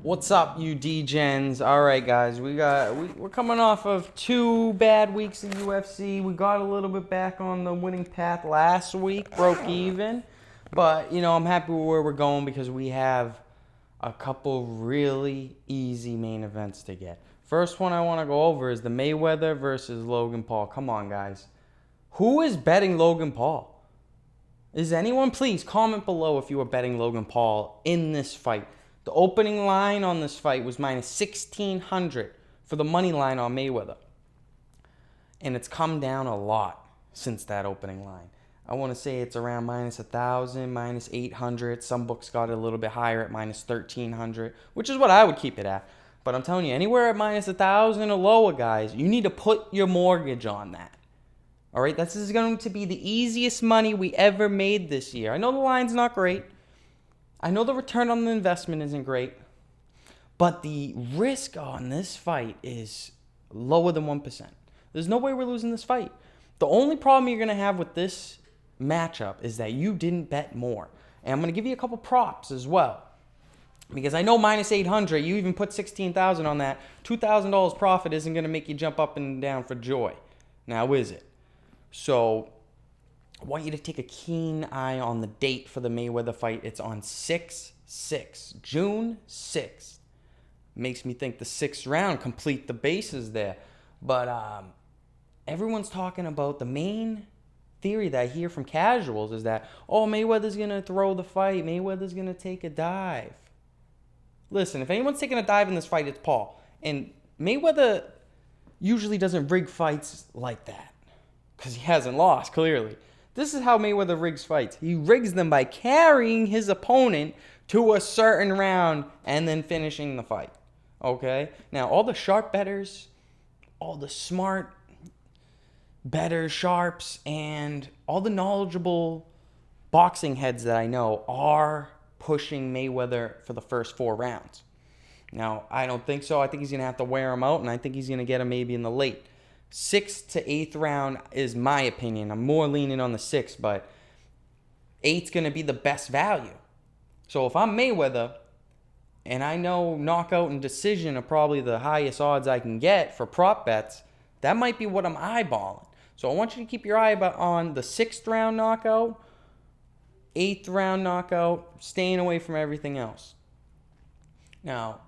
What's up, you D-Gens? All right, guys, we're coming off of 2 bad weeks in UFC. We got a little bit back on the winning path last week, broke even, but I'm happy with where we're going because we have a couple really easy main events to get. First one I want to go over is the Mayweather versus Logan Paul. Come on, guys, who is betting Logan Paul? Is anyone? Please comment below if you are betting Logan Paul in this fight. The opening line on this fight was minus 1,600 for the money line on Mayweather. And it's come down a lot since that opening line. I want to say it's around minus 1,000, minus 800. Some books got it a little bit higher at minus 1,300, which is what I would keep it at. But I'm telling you, anywhere at minus 1,000 or lower, guys, you need to put your mortgage on that. All right, this is going to be the easiest money we ever made this year. I know the line's not great. I know the return on the investment isn't great, but the risk on this fight is lower than 1%. There's no way we're losing this fight. The only problem you're going to have with this matchup is that you didn't bet more. And I'm going to give you a couple props as well. Because I know minus 800, you even put 16,000 on that. $2,000 profit isn't going to make you jump up and down for joy. Now, is it? So I want you to take a keen eye on the date for the Mayweather fight. It's on 6/6, June 6th. Makes me think the 6th round, complete the bases there. But everyone's talking about the main theory that I hear from casuals is that, Mayweather's going to throw the fight. Mayweather's going to take a dive. Listen, if anyone's taking a dive in this fight, it's Paul. And Mayweather usually doesn't rig fights like that because he hasn't lost, clearly. This is how Mayweather rigs fights. He rigs them by carrying his opponent to a certain round and then finishing the fight. Okay? Now, all the sharp bettors, all the smart bettors, sharps, and all the knowledgeable boxing heads that I know are pushing Mayweather for the first 4 rounds. Now, I don't think so. I think he's going to have to wear him out, and I think he's going to get him maybe in the late 6th to 8th round is my opinion. I'm more leaning on the 6th, but 8's going to be the best value. So if I'm Mayweather, and I know knockout and decision are probably the highest odds I can get for prop bets, that might be what I'm eyeballing. So I want you to keep your eye on the 6th round knockout, 8th round knockout, staying away from everything else. Now,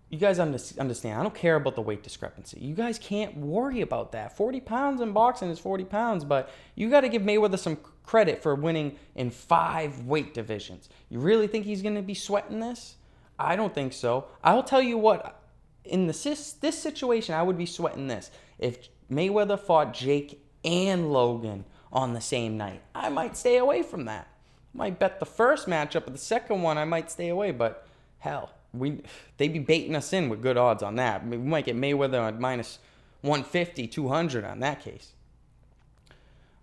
you guys understand, I don't care about the weight discrepancy. You guys can't worry about that. 40 pounds in boxing is 40 pounds, but you got to give Mayweather some credit for winning in 5 weight divisions. You really think he's going to be sweating this? I don't think so. I'll tell you what, in this situation, I would be sweating this. If Mayweather fought Jake and Logan on the same night, I might stay away from that. I might bet the first matchup, but the second one, I might stay away, but hell, they'd be baiting us in with good odds on that. We might get Mayweather on minus 150, 200 on that case.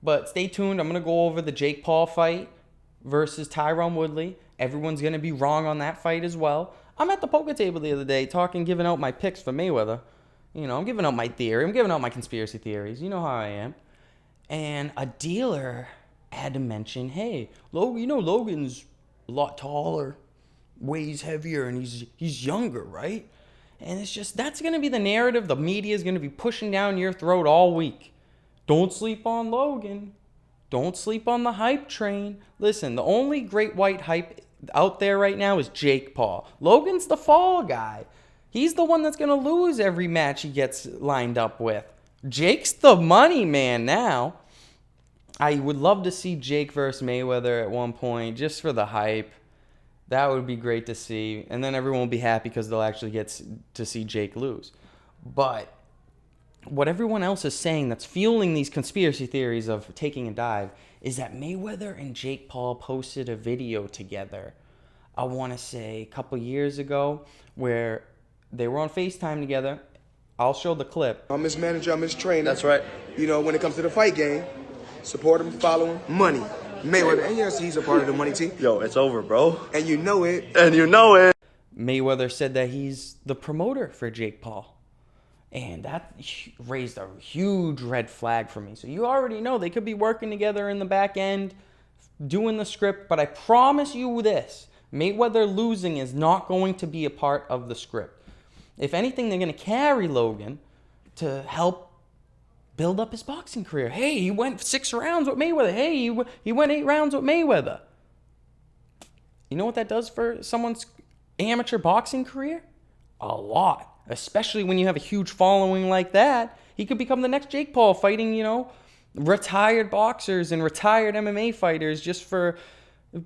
But stay tuned. I'm going to go over the Jake Paul fight versus Tyron Woodley. Everyone's going to be wrong on that fight as well. I'm at the poker table the other day giving out my picks for Mayweather. I'm giving out my theory. I'm giving out my conspiracy theories. You know how I am. And a dealer had to mention, hey, Logan's a lot taller, weighs heavier, and he's younger, right? And it's just, that's going to be the narrative the media is going to be pushing down your throat all week. Don't sleep on Logan. Don't sleep on the hype train. Listen, the only great white hype out there right now is Jake Paul. Logan's the fall guy. He's the one that's going to lose every match he gets lined up with. Jake's the money man now. I would love to see Jake versus Mayweather at one point just for the hype. That would be great to see. And then everyone will be happy because they'll actually get to see Jake lose. But what everyone else is saying that's fueling these conspiracy theories of taking a dive is that Mayweather and Jake Paul posted a video together, I want to say a couple years ago, where they were on FaceTime together. I'll show the clip. I'm his manager, I'm his trainer. That's right. When it comes to the fight game, support him, follow him, money. Mayweather, and yes, he's a part of the money team. Yo, it's over, bro. And you know it. Mayweather said that he's the promoter for Jake Paul. And that raised a huge red flag for me. So you already know they could be working together in the back end, doing the script. But I promise you this. Mayweather losing is not going to be a part of the script. If anything, they're going to carry Logan to help build up his boxing career. Hey, he went 6 rounds with Mayweather. Hey, he went 8 rounds with Mayweather. You know what that does for someone's amateur boxing career? A lot. Especially when you have a huge following like that. He could become the next Jake Paul, fighting, retired boxers and retired MMA fighters just for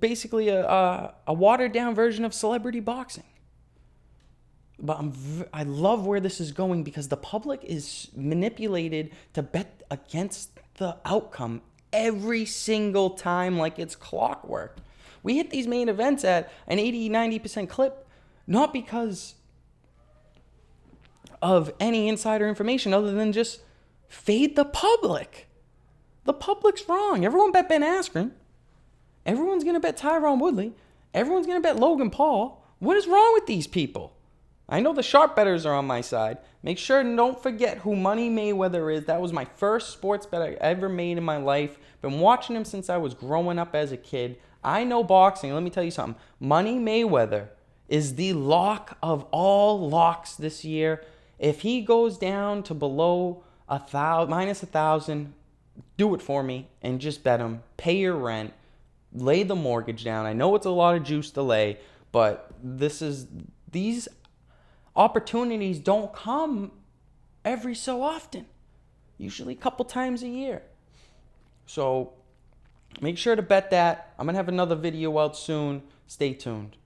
basically a watered down version of celebrity boxing. But I love where this is going because the public is manipulated to bet against the outcome every single time like it's clockwork. We hit these main events at an 80-90% clip, not because of any insider information other than just fade the public. The public's wrong. Everyone bet Ben Askren. Everyone's going to bet Tyron Woodley. Everyone's going to bet Logan Paul. What is wrong with these people? I know the sharp bettors are on my side. Make sure and don't forget who Money Mayweather is. That was my first sports bet I ever made in my life. Been watching him since I was growing up as a kid. I know boxing. Let me tell you something. Money Mayweather is the lock of all locks this year. If he goes down to below minus 1,000, do it for me and just bet him. Pay your rent. Lay the mortgage down. I know it's a lot of juice to lay, but these opportunities don't come every so often. Usually a couple times a year. So make sure to bet that. I'm going to have another video out soon. Stay tuned.